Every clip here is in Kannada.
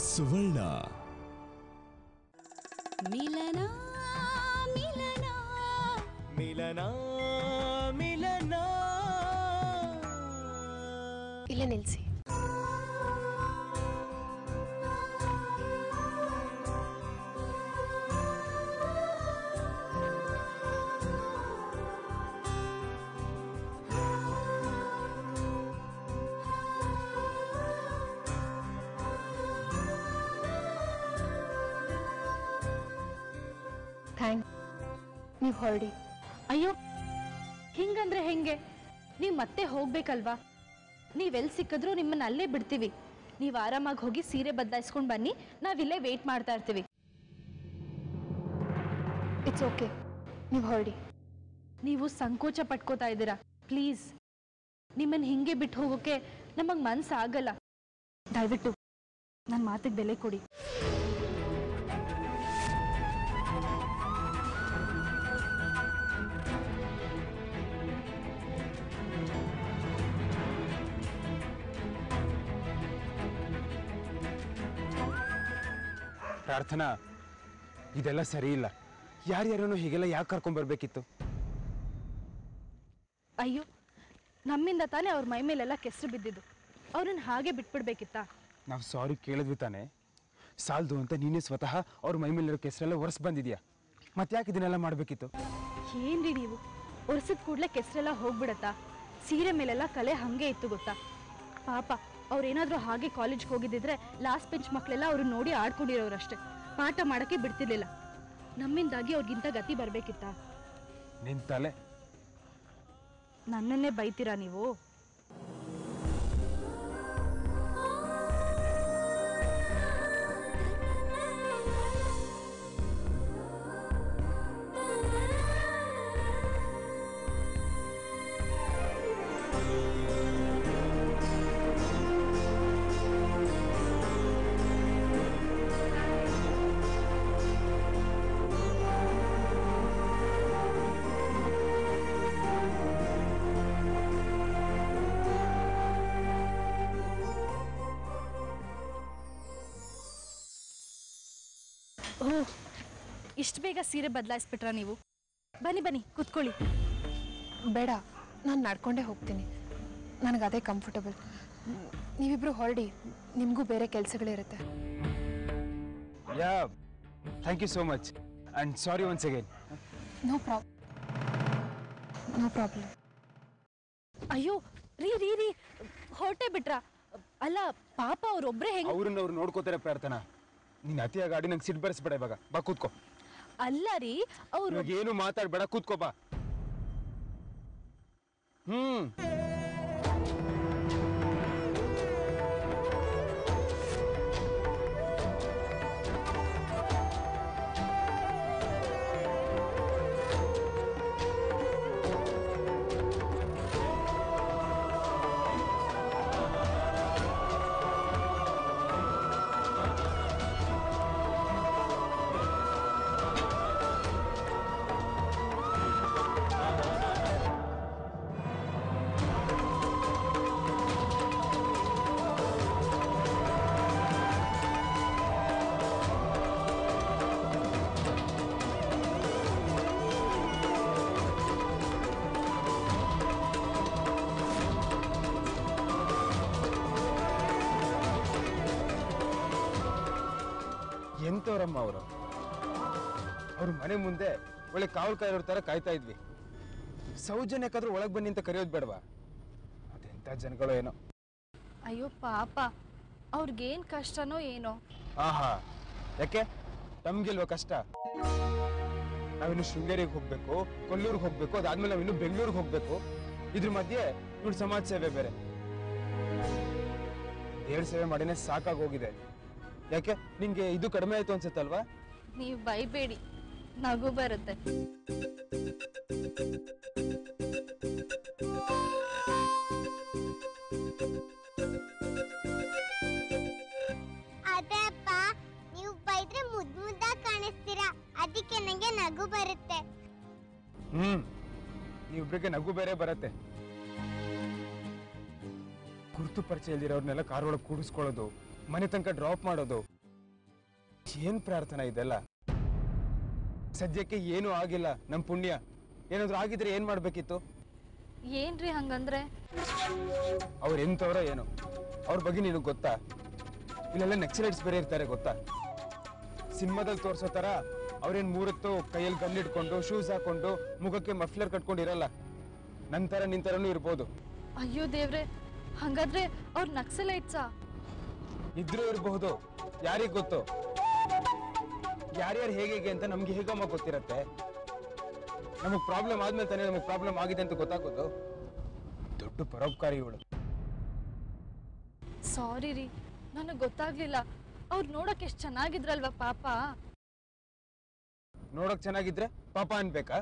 ಸುವರ್ಣ. ಮಿಲನ ಮಿಲನ ಮಿಲನ ಮಿಲನ. ಇಲ್ಲ ನಿಲ್ಸಿ. ನೀವು ಹೊರಡಿ. ಅಯ್ಯೋ, ಹಿಂಗಂದ್ರೆ ಹೆಂಗೆ? ನೀವು ಮತ್ತೆ ಹೋಗ್ಬೇಕಲ್ವಾ? ನೀವೆಲ್ಲಿ ಸಿಕ್ಕಿದ್ರು ನಿಮ್ಮನ್ನ ಅಲ್ಲೇ ಬಿಡ್ತೀವಿ. ನೀವು ಆರಾಮಾಗಿ ಹೋಗಿ ಸೀರೆ ಬದಲಾಯಿಸ್ಕೊಂಡು ಬನ್ನಿ, ನಾವಿಲ್ಲೇ ವೇಟ್ ಮಾಡ್ತಾ ಇರ್ತೀವಿ. ಇಟ್ಸ್ ಓಕೆ, ನೀವು ಹೊರಡಿ. ನೀವು ಸಂಕೋಚ ಪಟ್ಕೋತಾ ಇದ್ದೀರಾ. ಪ್ಲೀಸ್, ನಿಮ್ಮನ್ನು ಹಿಂಗೆ ಬಿಟ್ಟು ಹೋಗೋಕೆ ನಮಗೆ ಮನಸ್ಸಾಗಲ್ಲ. ದಯವಿಟ್ಟು ನನ್ನ ಮಾತಿಗೆ ಬೆಲೆ ಕೊಡಿ. ಪ್ರಾರ್ಥನಾ, ಇದೆಲ್ಲ ಸರಿ ಇಲ್ಲ. ಯಾರ್ಯಾರನ್ನು ಹೀಗೆಲ್ಲ ಯಾಕೆ ಕರ್ಕೊಂಡ್ಬರ್ಬೇಕಿತ್ತು? ಅಯ್ಯೋ, ನಮ್ಮಿಂದ ತಾನೇ ಅವ್ರ ಮೈ ಮೇಲೆಲ್ಲ ಕೆಸರು ಬಿದ್ದಿದ್ದು. ಅವ್ರನ್ನ ಹಾಗೆ ಬಿಟ್ಬಿಡ್ಬೇಕಿತ್ತಾ? ನಾವು ಸಾರಿ ಕೇಳಿದ್ವಿ ತಾನೆ. ಸಾಲದು ಅಂತ ನೀನೇ ಸ್ವತಃ ಅವ್ರ ಮೈ ಮೇಲಿರೋ ಕೆಸರೆಲ್ಲ ಒರೆಸ್ ಬಂದಿದ್ಯಾ. ಮತ್ತೆ ಯಾಕೆ ಇದನ್ನೆಲ್ಲ ಮಾಡಬೇಕಿತ್ತು? ಏನ್ರಿ ನೀವು, ಒರೆಸಿದ ಕೂಡಲೇ ಕೆಸರೆಲ್ಲ ಹೋಗ್ಬಿಡತ್ತಾ? ಸೀರೆ ಮೇಲೆಲ್ಲ ಕಲೆ ಹಾಗೆ ಇತ್ತು ಗೊತ್ತಾ? ಪಾಪ ಅವ್ರೇನಾದರೂ ಹಾಗೆ ಕಾಲೇಜ್ಗೆ ಹೋಗಿದ್ದಿದ್ರೆ ಲಾಸ್ಟ್ ಬೆಂಚ್ ಮಕ್ಕಳೆಲ್ಲ ಅವ್ರನ್ನ ನೋಡಿ ಆಡ್ಕೊಂಡಿರೋರಷ್ಟೇ. ಪಾಠ ಮಾಡೋಕ್ಕೆ ಬಿಡ್ತಿರ್ಲಿಲ್ಲ. ನಮ್ಮಿಂದಾಗಿ ಅವ್ರಿಗಿಂತ ಗತಿ ಬರಬೇಕಿತ್ತ? ನಿಂತಲೆ ನನ್ನನ್ನೇ ಬೈತೀರಾ ನೀವು? ಓಹ್, ಇಷ್ಟು ಬೇಗ ಸೀರೆ ಬದಲಾಯಿಸ್ಬಿಟ್ರಾ ನೀವು? ಬನ್ನಿ ಬನ್ನಿ, ಕೂತ್ಕೊಳ್ಳಿ. ಬೇಡ, ನಾನು ನಡ್ಕೊಂಡೇ ಹೋಗ್ತೀನಿ. ನನಗದೇ ಕಂಫರ್ಟಬಲ್. ನೀವಿಬ್ರು ಹೊರಡಿ, ನಿಮಗೂ ಬೇರೆ ಕೆಲಸಗಳಿರುತ್ತೆ. Yeah, thank you so much and sorry once again. No problem. ಅಯ್ಯೋ ರೀ ರೀ ರೀ, ಹೊರಟೇ ಬಿಟ್ರಾ? ಅಲ್ಲ ಪಾಪ ಅವ್ರೊಬ್ರೆ ಹೆಂಗ್? ಅವ್ರನ್ನ ನೋಡ್ಕೋತಾರೆ ಪ್ರಾರ್ಥನಾ. ನೀನ್ ಅತಿಯಾಗಿ ಆಡಿ ನಂಗೆ ಸಿಟ್ಟು ಬರೆಸ್ಬೇಡ. ಇವಾಗ ಬಾ ಕೂತ್ಕೋ. ಅಲ್ಲ ರೀ, ಅವ್ರು ಏನು ಮಾತಾಡ್ಬೇಡ, ಕೂತ್ಕೋ ಬಾ. ಎಂತವ್ರಮ್ಮ ಅವರು? ಅವ್ರ ಮನೆ ಮುಂದೆ ಒಳ್ಳೆ ಕಾವಲು ಕಾಯೋರ್ ತರ ಕಾಯ್ತಾ ಇದ್ವಿ. ಸೌಜನ್ಯಕ್ಕಾದ್ರೂ ಒಳಗ್ ಬನ್ನಿ ಅಂತ ಕರೆಯೋದು ಬೇಡವಾ? ಅದೆಂತ ಜನಗಳು ಏನೋ. ಅಯ್ಯೋ ಪಾಪ, ಅವ್ರಿಗೇನ್ ಕಷ್ಟನೋ ಏನೋ. ಆಹಾ, ಯಾಕೆ ನಮ್ಗಿಲ್ವ ಕಷ್ಟ? ನಾವಿನ್ನು ಶೃಂಗೇರಿಗೆ ಹೋಗ್ಬೇಕು, ಕೊಲ್ಲೂರಿಗೆ ಹೋಗ್ಬೇಕು, ಅದಾದ್ಮೇಲೆ ನಾವಿನ್ನು ಬೆಂಗಳೂರಿಗೆ ಹೋಗ್ಬೇಕು. ಇದ್ರ ಮಧ್ಯೆ ಇವ್ರ ಸಮಾಜ ಸೇವೆ ಬೇರೆ. ದೇವ್ರ ಸೇವೆ ಮಾಡಿನೇ ಸಾಕಾಗಿ ಹೋಗಿದೆ. ಯಾಕೆ ನಿಂಗೆ ಇದು ಕಡಿಮೆ ಆಯ್ತು ಅನ್ಸುತ್ತಲ್ವಾ? ನೀವು ಬೈಬೇಡಿ, ನಗು ಬರುತ್ತೆ. ಅದೇ ಅಪ್ಪ, ನೀವು ಬೈದ್ರೆ ಮುದ್ದು ಮುದ್ದಾಗಿ ಕಾಣಿಸ್ತೀರಾ, ಅದಕ್ಕೆ ನಂಗೆ ನಗು ಬರುತ್ತೆ. ನೀವಿಬ್ರಿಗೆ ನಗು ಬೇರೆ ಬರುತ್ತೆ. ಗುರುತು ಪರಿಚಯ ಇಲ್ದಿರೋರ್ನೆಲ್ಲ ಕಾರ್ ಒಳಗೆ ಕೂಡಿಸ್ಕೊಳ್ಳೋದು, ಮನೆ ತನಕ ಡ್ರಾಪ್ ಮಾಡೋದು, ಏನ್ ಪ್ರಾರ್ಥನಾ ಇದೆಲ್ಲ? ಸದ್ಯಕ್ಕೆ ಏನೂ ಆಗಿಲ್ಲ. ನಮ್ ಪುಣ್ಯ ಏನಾದ್ರು ಆಗಿದ್ರೆ ಏನ್ ಮಾಡ್ಬೇಕಿತ್ತು? ಏನ್ರಿ ಹಂಗಂದ್ರೆ? ಅವ್ರು ಎಂತವ್ರೋ ಏನೋ, ಅವ್ರ ಬಗ್ಗೆ ನಿನಗೆ ಗೊತ್ತಾ? ಇಲ್ಲೆಲ್ಲ ನಕ್ಸಲೈಟ್ಸ್ ಬೇರೆ ಇರ್ತಾರೆ ಗೊತ್ತಾ? ಸಿನಿಮಾದಲ್ಲಿ ತೋರ್ಸೋ ತರ ಅವ್ರೇನ್ ಮೂರತ್ತು ಕೈಯಲ್ಲಿ ಗನ್ ಇಟ್ಕೊಂಡು ಶೂಸ್ ಹಾಕೊಂಡು ಮುಖಕ್ಕೆ ಮಫ್ಲರ್ ಕಟ್ಕೊಂಡಿರಲ್ಲ. ನಂತರ ನಿಂತರನೂ ಇರ್ಬೋದು. ಅಯ್ಯೋ ದೇವ್ರೆ, ಹಂಗಾದ್ರೆ ಅವ್ರು ನಕ್ಸಲೈಟ್ಸಾ? ಇದ್ರೂ ಇರಬಹುದು, ಯಾರಿಗ್ ಗೊತ್ತು? ಯಾರ್ಯಾರು ಹೇಗೆ ಅಂತ ನಮ್ಗೆ ಹೇಗಮ್ಮ ಗೊತ್ತಿರತ್ತೆ? ನಮಗ್ ಪ್ರಾಬ್ಲಮ್ ಆದ್ಮೇಲೆ ತಾನೇ ನಮಗ್ ಪ್ರಾಬ್ಲಮ್ ಆಗಿದೆ ಅಂತ ಗೊತ್ತಾಗೋದು. ದೊಡ್ಡ ಪರೋಪಕಾರಿ ಇವಳು. ಸಾರಿ ರೀ, ನನಗೆ ಗೊತ್ತಾಗ್ಲಿಲ್ಲ. ಅವ್ರು ನೋಡಕ್ ಎಷ್ಟು ಚೆನ್ನಾಗಿದ್ರಲ್ವಾ ಪಾಪ. ನೋಡಕ್ ಚೆನ್ನಾಗಿದ್ರೆ ಪಾಪ ಅನ್ಬೇಕಾ?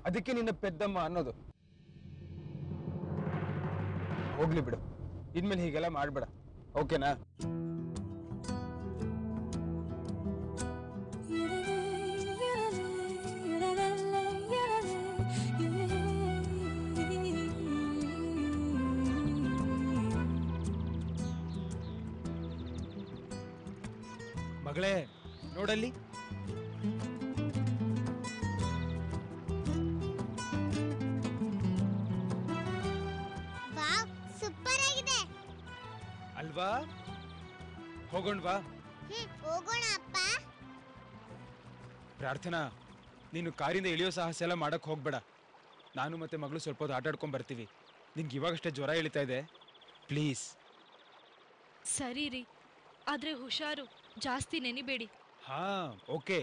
ಅದಕ್ಕೆ ನಿನ್ನ ಪೆದ್ದಮ್ಮ ಅನ್ನೋದು. ಹೋಗ್ಲಿ ಬಿಡು, ಇನ್ಮೇಲೆ ಹೀಗೆಲ್ಲ ಮಾಡ್ಬೇಡ, ಓಕೆನಾ? ಮಗಳೇ ನೋಡಲ್ಲಿ, ವಾವ್, ಸೂಪರ್ ಆಗಿದೆ ಅಲ್ವಾ? ಹೋಗೋಣವಾ? ಹೋಗೋಣ ಅಪ್ಪ. ಪ್ರಾರ್ಥನಾ, ನೀನು ಕಾರಿಂದ ಇಳಿಯೋ ಸಾಹಸ ಎಲ್ಲ ಮಾಡಕ್ ಹೋಗ್ಬೇಡ. ನಾನು ಮತ್ತೆ ಮಗಳು ಸ್ವಲ್ಪ ಹೊತ್ತು ಆಟ ಆಡ್ಕೊಂಡ್ ಬರ್ತೀವಿ. ನಿನ್ಗೆ ಇವಾಗಷ್ಟೇ ಜ್ವರ ಇಳಿತಾ ಇದೆ, ಪ್ಲೀಸ್. ಸರಿ ರೀ, ಆದ್ರೆ ಹುಷಾರು, ಜಾಸ್ತಿ ನೆನಿಬೇಡಿ. ಹಾ, ಓಕೆ.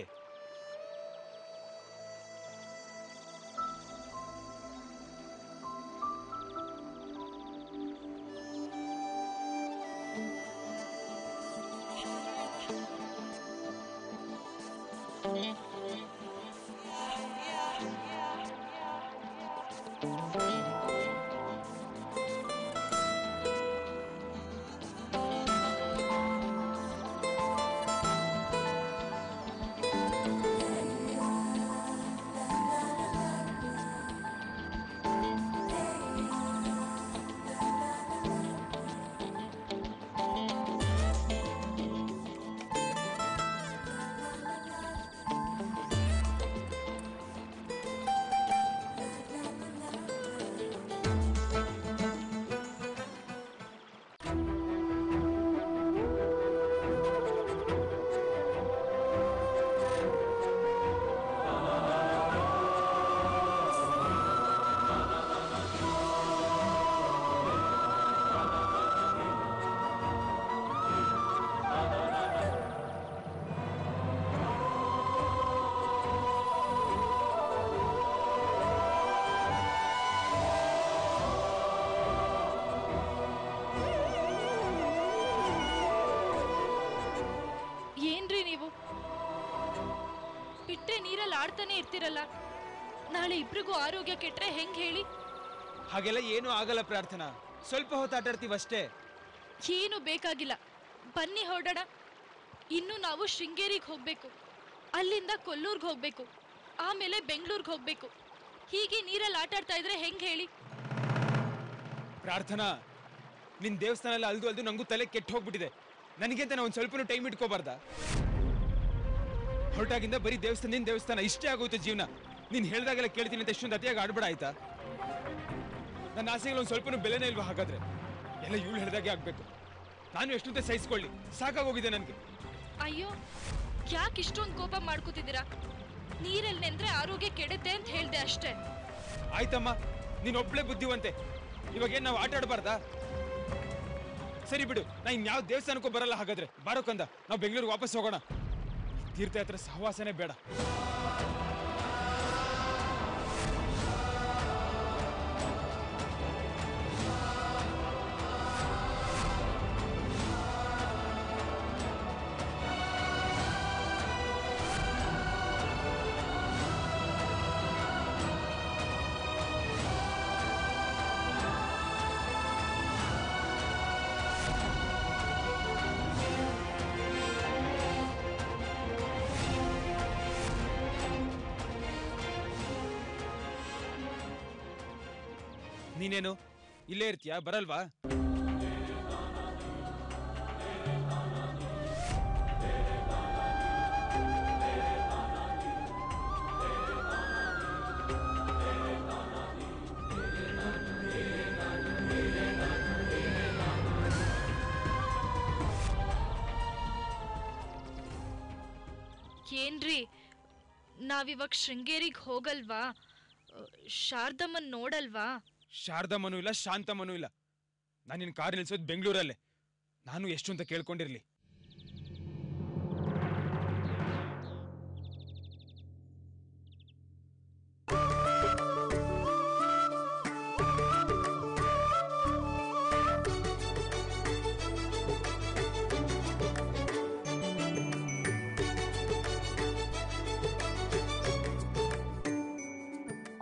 ಬಿಟ್ರೆ ನೀರಲ್ಲಿ ಆಡ್ತಾನೆ ಇರ್ತಿರಲ್ಲ, ನಾಳೆ ಇಬ್ರಿಗೂ ಆರೋಗ್ಯ ಕೆಟ್ರೆ ಹೆಂಗ್ ಹೇಳಿ? ಹಾಗೆಲ್ಲ ಏನು ಆಗಲ್ಲ ಪ್ರಾರ್ಥನಾ, ಸ್ವಲ್ಪ ಹೊತ್ತು ಆಟಾಡ್ತೀವಷ್ಟೇ. ಏನು ಬೇಕಾಗಿಲ್ಲ, ಬನ್ನಿ ಹೊರಡೋಣ. ಇನ್ನು ನಾವು ಶೃಂಗೇರಿಗೆ ಹೋಗ್ಬೇಕು, ಅಲ್ಲಿಂದ ಕೊಲ್ಲೂರ್ಗೆ ಹೋಗ್ಬೇಕು, ಆಮೇಲೆ ಬೆಂಗಳೂರಿಗೆ ಹೋಗ್ಬೇಕು. ಹೀಗೆ ನೀರಲ್ಲಿ ಆಟಾಡ್ತಾ ಇದ್ರೆ ಹೆಂಗ್ ಹೇಳಿ? ಪ್ರಾರ್ಥನಾ, ನಿನ್ ದೇವಸ್ಥಾನ ಎಲ್ಲ ಅಲ್ದು ನಂಗೂ ತಲೆ ಕೆಟ್ಟು ಹೋಗ್ಬಿಟ್ಟಿದೆ. ನನಗೆ ಅಂತ ಒಂದು ಸ್ವಲ್ಪ ಟೈಮ್ ಇಟ್ಕೋಬಾರ್ದ? ಹೊರಟಾಗಿಂದ ಬರೀ ದೇವಸ್ಥಾನ ಇಷ್ಟೇ ಆಗೋಯ್ತು ಜೀವನ. ನೀನ್ ಹೇಳ್ದಾಗೆಲ್ಲ ಕೇಳ್ತೀನಿ ಅಂತ ಎಷ್ಟೊಂದು ಅತಿಯಾಗಿ ಆಡ್ಬೇಡ ಆಯ್ತಾ? ನನ್ನ ಆಸೆಗಳು ಒಂದು ಸ್ವಲ್ಪ ಬೆಲೆನೇ ಇಲ್ವಾ? ಹಾಗಾದ್ರೆ ಎಲ್ಲ ಇವಳು ಹೇಳ್ದಾಗೆ ಆಗ್ಬೇಕು. ನಾನು ಎಷ್ಟೊಂತೆ ಸಹಿಸ್ಕೊಳ್ಳಿ, ಸಾಕಾಗೋಗಿದೆ ನನ್ಗೆ. ಅಯ್ಯೋ, ಯಾಕೆ ಇಷ್ಟೊಂದು ಕೋಪ ಮಾಡ್ಕೋತಿದ್ದೀರಾ? ನೀರಲ್ಲಿ ನೆಂದ್ರೆ ಆರೋಗ್ಯ ಕೆಡುತ್ತೆ ಅಂತ ಹೇಳ್ದೆ ಅಷ್ಟೇ. ಆಯ್ತಮ್ಮ, ನೀನ್ ಒಬ್ಳೆ ಬುದ್ಧಿವಂತೆ. ಇವಾಗೇನ್ ನಾವು ಆಟ ಆಡಬಾರ್ದಾ? ಸರಿ ಬಿಡು, ನಾ ಇನ್ಯಾವ ದೇವಸ್ಥಾನಕ್ಕೂ ಬರಲ್ಲ. ಹಾಗಾದ್ರೆ ಬಾರೋಕಂದ, ನಾವು ಬೆಂಗಳೂರಿಗೆ ವಾಪಸ್ ಹೋಗೋಣ. ತೀರ್ಥಯಾತ್ರೆ ಸಹವಾಸನೆ ಬೇಡ. ನೀನೇನು ಇಲ್ಲೇ ಇರ್ತೀಯಾ? ಬರಲ್ವಾ? ನಾವಿವಾಗ ಶೃಂಗೇರಿಗೆ ಹೋಗಲ್ವಾ? ಶಾರದಮ್ಮನ್ ನೋಡಲ್ವಾ? ಶಾರದಮ್ಮನೂ ಇಲ್ಲ, ಶಾಂತಮ್ಮನೂ ಇಲ್ಲ. ನಾನು ನಿನ್ನ ಕಾರ್ ನಿಲ್ಸೋದು ಬೆಂಗಳೂರಲ್ಲೇ. ನಾನು ಎಷ್ಟು ಅಂತ ಕೇಳ್ಕೊಂಡಿರ್ಲಿ.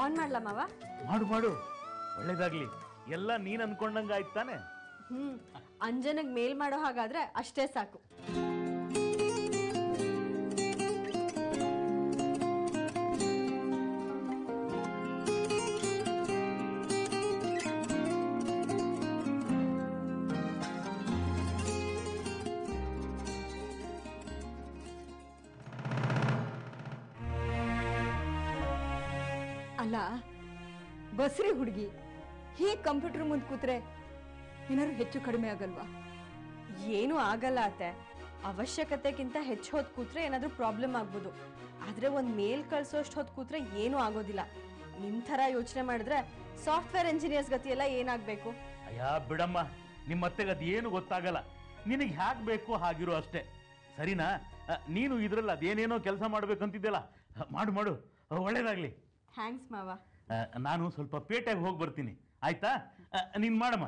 ಆನ್ ಮಾಡ್ಲಾ ಮಾವ? ಮಾಡು ಮಾಡು, ಒಳ್ಳೇದಾಗ್ಲಿ. ಎಲ್ಲ ನೀನ್ ಅನ್ಕೊಂಡಂಗ ಆಯ್ತು ತಾನೆ? ಅಂಜನಗ್ ಮೇಲ್ ಮಾಡೋ ಹಾಗಾದ್ರೆ ಅಷ್ಟೇ ಸಾಕು. ಅಲ್ಲ, ಬಸ್ರಿ ಹುಡುಗಿ ಹೀಗೆ ಕಂಪ್ಯೂಟರ್ ಮುಂದೆ ಕೂತ್ರೆ ಏನಾದ್ರು ಹೆಚ್ಚು ಕಡಿಮೆ ಆಗಲ್ವಾ? ಏನು ಆಗಲ್ಲ ಅತ್ತೆ. ಅವಶ್ಯಕತೆಗಿಂತ ಹೆಚ್ಚು ಹೊತ್ತು ಕೂತ್ರೆ ಏನಾದರೂ ಪ್ರಾಬ್ಲಮ್ ಆಗ್ಬೋದು. ಆದರೆ ಒಂದು ಮೇಲ್ ಕಳ್ಸೋಷ್ಟು ಹೊತ್ತು ಕೂತ್ರೆ ಏನೂ ಆಗೋದಿಲ್ಲ. ನಿಮ್ಮ ಥರ ಯೋಚನೆ ಮಾಡಿದ್ರೆ ಸಾಫ್ಟ್ವೇರ್ ಇಂಜಿನಿಯರ್ಸ್ ಗತಿ ಎಲ್ಲ ಏನಾಗಬೇಕು? ಅಯ್ಯ ಬಿಡಮ್ಮ, ನಿಮ್ಮ ಅತ್ತೆಗೆ ಅದು ಏನು ಗೊತ್ತಾಗಲ್ಲ. ನಿನಗೆ ಹ್ಯಾಕ್ ಬೇಕು ಹಾಗಿರೋ ಅಷ್ಟೇ, ಸರಿನಾ? ನೀನು ಇದರಲ್ಲಿ ಅದೇನೇನೋ ಕೆಲಸ ಮಾಡ್ಬೇಕಂತಿದ್ದೆಲ್ಲ ಮಾಡು ಮಾಡು, ಒಳ್ಳೇದಾಗ್ಲಿ. ಥ್ಯಾಂಕ್ಸ್ ಮಾವ. ನಾನು ಸ್ವಲ್ಪ ಪೇಟೆಗೆ ಹೋಗಿ ಬರ್ತೀನಿ, ಆಯ್ತಾ? ನೀನು ಮಾಡಮ್ಮ.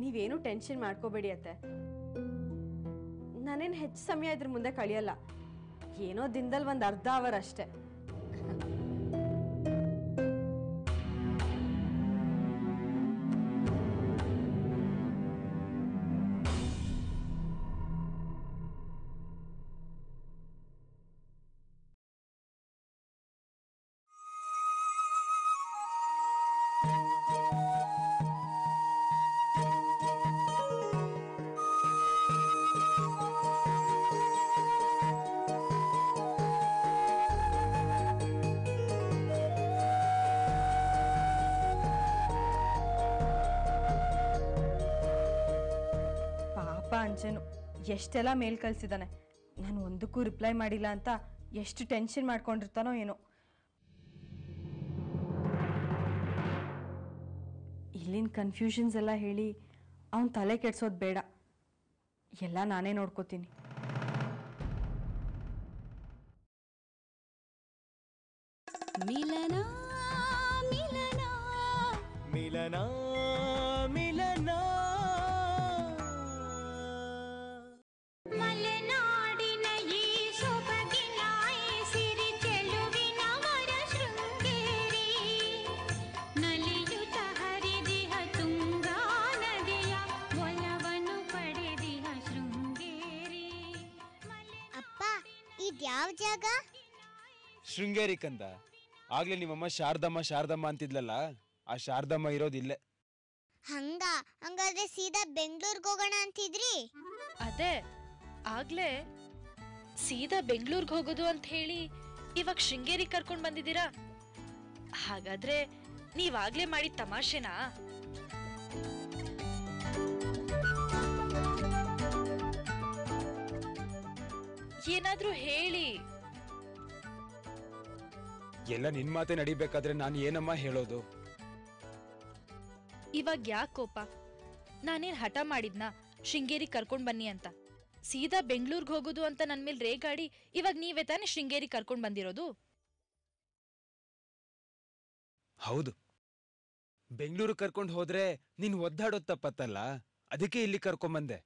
ನೀವೇನು ಟೆನ್ಷನ್ ಮಾಡ್ಕೋಬೇಡಿ ಅತ್ತೆ. ನಾನೇನು ಹೆಚ್ಚು ಸಮಯ ಇದ್ರ ಮುಂದೆ ಕಳಿಯಲ್ಲ. ಏನೋ ದಿನದಲ್ಲಿ ಒಂದು ಅರ್ಧ ಅವರ್ ಅಷ್ಟೇ. ಅಂಜನು ಎಷ್ಟೆಲ್ಲ ಮೇಲ್ ಕಳ್ಸಿದ್ದಾನೆ. ನಾನು ಒಂದಕ್ಕೂ ರಿಪ್ಲೈ ಮಾಡಿಲ್ಲ ಅಂತ ಎಷ್ಟು ಟೆನ್ಷನ್ ಮಾಡ್ಕೊಂಡಿರ್ತಾನೋ ಏನೋ. ಇಲ್ಲಿನ ಕನ್ಫ್ಯೂಷನ್ಸ್ ಎಲ್ಲ ಹೇಳಿ ಅವನ ತಲೆ ಕೆಡ್ಸೋದು ಬೇಡ. ಎಲ್ಲ ನಾನೇ ನೋಡ್ಕೋತೀನಿ. ಮಿಲನ ಮಿಲನ ಮಿಲನ ಮಿಲನ ಮಲೆನಾಡಿನ ಈ ಸೊಬಗಿನ ಈ ಸಿರಿ ಚೆಲುವಿನ ವರ ಶೃಂಗೇರಿ ನಲಿಯುತ ಹರಿದಿಹ ತುಂಗಾ ನದಿಯ ಒಲವನ್ನು ಪಡೆದಿಹ ಶೃಂಗೇರಿ. ಅಪ್ಪ ಇದ್ಯಾವ ಜಾಗ? ಶೃಂಗೇರಿ ಕಂದ. ಆಗ್ಲೇ ನಿಮ್ಮಮ್ಮ ಶಾರದಮ್ಮ ಶಾರದಮ್ಮ ಅಂತಿದ್ಲಲ್ಲ, ಆ ಶಾರದಮ್ಮ ಇರೋದಿಲ್ಲೇ. ಹಂಗಾದ್ರೆ ಸೀದಾ ಬೆಂಗಳೂರಿಗೆ ಹೋಗೋಣ ಅಂತಿದ್ರಿ? ಅದೇ ಆಗ್ಲೇ ಸೀದಾ ಬೆಂಗಳೂರಿಗೆ ಹೋಗೋದು ಅಂತ ಹೇಳಿ ಇವಾಗ ಶೃಂಗೇರಿ ಕರ್ಕೊಂಡ್ ಬಂದಿದ್ದೀರಾ? ಹಾಗಾದ್ರೆ ನೀವಾಗ್ಲೇ ಮಾಡಿದ ತಮಾಷೆನಾ? ಏನಾದ್ರೂ ಹೇಳಿ. ಎಲ್ಲ ನಿನ್ ಮಾತೆ ನಡಿಬೇಕಾದ್ರೆ ನಾನು ಏನಮ್ಮ ಹೇಳೋದು? ಇವಾಗ ಯಾಕೆ ಕೋಪ? ನಾನೇನ್ ಹಠ ಮಾಡಿದ್ನಾ ಶೃಂಗೇರಿ ಕರ್ಕೊಂಡ್ ಬನ್ನಿ ಅಂತ? ಸೀದಾ ಬೆಂಗಳೂರಿಗೆ ಹೋಗೋದು ಅಂತ ನನ್ ಮೇಲೆ ರೇಗಾಡಿ ಇವಾಗ ನೀವೇ ತಾನೇ ಶೃಂಗೇರಿ ಕರ್ಕೊಂಡ್ ಬಂದಿರೋದು? ಹೌದು, ಬೆಂಗಳೂರು ಕರ್ಕೊಂಡು ಹೋದ್ರೆ ನೀನ್ ಒದ್ದಾಡೋದ್ ತಪ್ಪತ್ತಲ್ಲ, ಅದಕ್ಕೆ ಇಲ್ಲಿ ಕರ್ಕೊಂಬಂದೆ.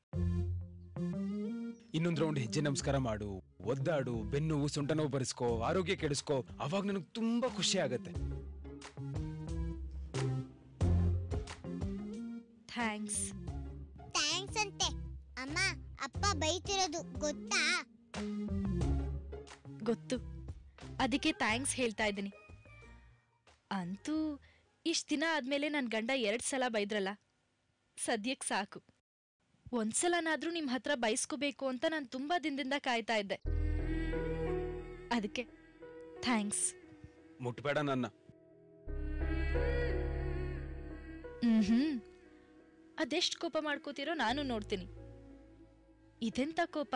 ಇನ್ನೊಂದ್ ರೌಂಡ್ ಹೆಜ್ಜೆ ನಮಸ್ಕಾರ ಮಾಡು, ಒದ್ದಾಡು, ಬೆನ್ನು ಸೊಂಟ ನೋವು ಬರೆಸ್ಕೋ, ಆರೋಗ್ಯ ಕೆಡಿಸ್ಕೋ, ಅವಾಗ ನನಗೆ ತುಂಬಾ ಖುಷಿ ಆಗತ್ತೆ. ಥ್ಯಾಂಕ್ಸ್. ಥ್ಯಾಂಕ್ಸ್ ಅಂತೆ ಅಮ್ಮ, ಅಪ್ಪ ಬೈತಿರೋದು ಗೊತ್ತಾ? ಗೊತ್ತು, ಅದಕ್ಕೆ ಥ್ಯಾಂಕ್ಸ್ ಹೇಳ್ತಾ ಇದ್ದೀನಿ. ಅಂತೂ ಇಷ್ಟ ದಿನ ಆದ್ಮೇಲೆ ನನ್ ಗಂಡ 2 ಸಲ ಬೈದ್ರಲ್ಲ, ಸದ್ಯಕ್ಕೆ ಸಾಕು. ಒಂದ್ಸಲನಾದ್ರೂ ನಿಮ್ ಹತ್ರ ಬೈಸ್ಕೋಬೇಕು ಅಂತ ನಾನು ತುಂಬಾ ದಿನದಿಂದ ಕಾಯ್ತಾ ಇದ್ದೆ. ಅದಕ್ಕೆ ಥ್ಯಾಂಕ್ಸ್. ಮುಟ್ಬೇಡ ನನ್ನ. ಅದೆಷ್ಟು ಕೋಪ ಮಾಡ್ಕೋತಿರೋ ನಾನು ನೋಡ್ತೀನಿ. ಇದೆಂತ ಕೋಪ?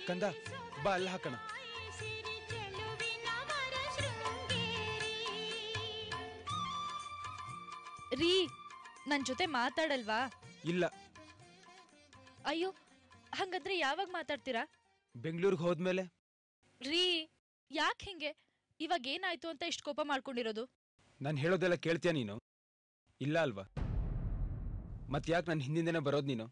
ಕಂದ ಬಾ ಅಲ್ಲ ಹಾಕೋಣ. ರೀ, ನನ್ ಜೊತೆ ಮಾತಾಡಲ್ವಾ? ಇಲ್ಲ. ಅಯ್ಯೋ, ಹಂಗಂದ್ರೆ ಯಾವಾಗ ಮಾತಾಡ್ತೀರಾ? ಬೆಂಗಳೂರಿಗೆ ಹೋದ್ಮೇಲೆ. ರೀ, ಯಾಕೆ ಹಿಂಗೆ? ಇವಾಗ ಏನಾಯ್ತು ಅಂತ ಇಷ್ಟು ಕೋಪ ಮಾಡ್ಕೊಂಡಿರೋದು? ನಾನು ಹೇಳೋದೆಲ್ಲ ಕೇಳ್ತೀಯ ನೀನು? ಇಲ್ಲ ಅಲ್ವಾ? ಮತ್ತೆ ಯಾಕೆ ನನ್ನ ಹಿಂದಿಂದನೇ ಬರೋದು ನೀನು?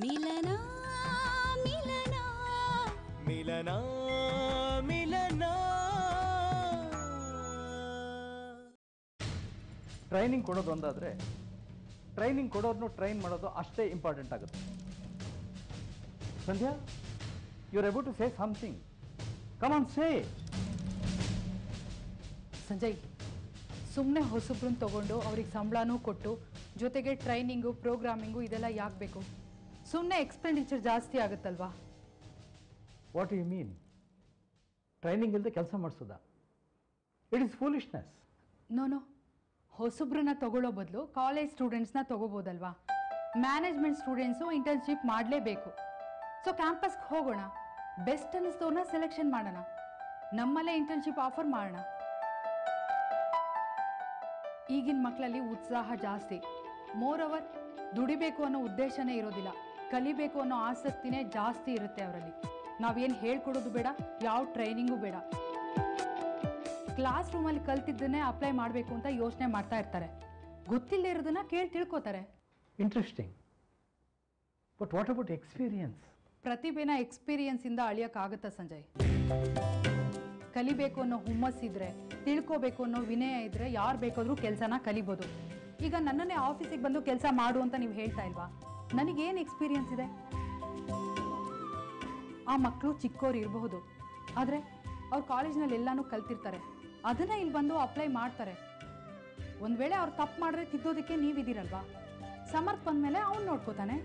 ಮಿಲನ ಮಿಲನ ಮಿಲನ ಮಿಲನ. ಟ್ರೈನಿಂಗ್ ಕೊಡೋದು ಒಂದಾದರೆ ಟ್ರೈನಿಂಗ್ ಕೊಡೋದನ್ನು ಟ್ರೈನ್ ಮಾಡೋದು ಅಷ್ಟೇ ಇಂಪಾರ್ಟೆಂಟ್ ಆಗುತ್ತೆ. Sandhya, you are able to say something. Come on say. Sanjay, ಸುಮ್ಮನೆ ಹೊಸಬ್ರನ್ನ ತಗೊಂಡು ಅವ್ರಿಗೆ ಸಂಬಳನೂ ಕೊಟ್ಟು ಜೊತೆಗೆ ಟ್ರೈನಿಂಗು ಪ್ರೋಗ್ರಾಮಿಂಗು ಇದೆಲ್ಲ ಯಾಕೆ ಬೇಕು? ಸುಮ್ಮನೆ ಎಕ್ಸ್ಪೆಂಡಿಚರ್ ಜಾಸ್ತಿ ಆಗುತ್ತಲ್ವಾ? What you mean? ಟ್ರೈನಿಂಗ್ ಇಲ್ಲದೆ ಕೆಲಸ ಮಾಡಿಸೋದಾ? It is foolishness. ನೋ, ಹೊಸಬ್ರನ್ನ ತಗೊಳ್ಳೋ ಬದಲು ಕಾಲೇಜ್ ಸ್ಟೂಡೆಂಟ್ಸ್ನ ತಗೋಬೋದಲ್ವಾ? ಮ್ಯಾನೇಜ್ಮೆಂಟ್ ಸ್ಟೂಡೆಂಟ್ಸು ಇಂಟರ್ನ್ಶಿಪ್ ಮಾಡಲೇಬೇಕು. ಸೊ ಕ್ಯಾಂಪಸ್ಗೆ ಹೋಗೋಣ, ಬೆಸ್ಟ್ ಅನ್ನಿಸ್ದವ್ರನ್ನ ಸೆಲೆಕ್ಷನ್ ಮಾಡೋಣ, ನಮ್ಮಲ್ಲೇ ಇಂಟರ್ನ್ಶಿಪ್ ಆಫರ್ ಮಾಡೋಣ. ಈಗಿನ ಮಕ್ಕಳಲ್ಲಿ ಉತ್ಸಾಹ ಜಾಸ್ತಿ. ಮೋರ್ ಓವರ್, ದುಡಿಬೇಕು ಅನ್ನೋ ಉದ್ದೇಶನೇ ಇರೋದಿಲ್ಲ, ಕಲಿಬೇಕು ಅನ್ನೋ ಆಸಕ್ತಿನೇ ಜಾಸ್ತಿ ಇರುತ್ತೆ ಅವರಲ್ಲಿ. ನಾವೇನು ಹೇಳ್ಕೊಡೋದು ಬೇಡ, ಯಾವ ಟ್ರೈನಿಂಗು ಬೇಡ. ಕ್ಲಾಸ್ ರೂಮಲ್ಲಿ ಕಲ್ತಿದ್ದನ್ನೇ ಅಪ್ಲೈ ಮಾಡಬೇಕು ಅಂತ ಯೋಚನೆ ಮಾಡ್ತಾ ಇರ್ತಾರೆ. ಗೊತ್ತಿಲ್ಲದೆ ಇರೋದನ್ನ ಕೇಳಿ ತಿಳ್ಕೊತಾರೆ. Interesting. But what about experience? ಪ್ರತಿಭೆನ ಎಕ್ಸ್ಪೀರಿಯನ್ಸಿಂದ ಅಳಿಯೋಕ್ಕಾಗುತ್ತಾ ಸಂಜಯ್? ಕಲಿಬೇಕು ಅನ್ನೋ ಹುಮ್ಮಸ್ಸಿದ್ರೆ, ತಿಳ್ಕೋಬೇಕು ಅನ್ನೋ ವಿನಯ ಇದ್ರೆ ಯಾರು ಬೇಕಾದರೂ ಕೆಲಸನ ಕಲಿಬೋದು. ಈಗ ನನ್ನನ್ನೇ ಆಫೀಸಿಗೆ ಬಂದು ಕೆಲಸ ಮಾಡು ಅಂತ ನೀವು ಹೇಳ್ತಾ ಇಲ್ವಾ? ನನಗೇನು ಎಕ್ಸ್ಪೀರಿಯನ್ಸ್ ಇದೆ? ಆ ಮಕ್ಕಳು ಚಿಕ್ಕವ್ರು ಇರಬಹುದು, ಆದರೆ ಅವ್ರು ಕಾಲೇಜ್ನಲ್ಲಿ ಎಲ್ಲನೂ ಕಲ್ತಿರ್ತಾರೆ, ಅದನ್ನು ಇಲ್ಲಿ ಬಂದು ಅಪ್ಲೈ ಮಾಡ್ತಾರೆ. ಒಂದು ವೇಳೆ ಅವ್ರು ತಪ್ಪು ಮಾಡಿದ್ರೆ ತಿದ್ದೋದಕ್ಕೆ ನೀವಿದ್ದೀರಲ್ವಾ? ಸಮರ್ಥ ಬಂದಮೇಲೆ ಅವ್ನು ನೋಡ್ಕೋತಾನೆ.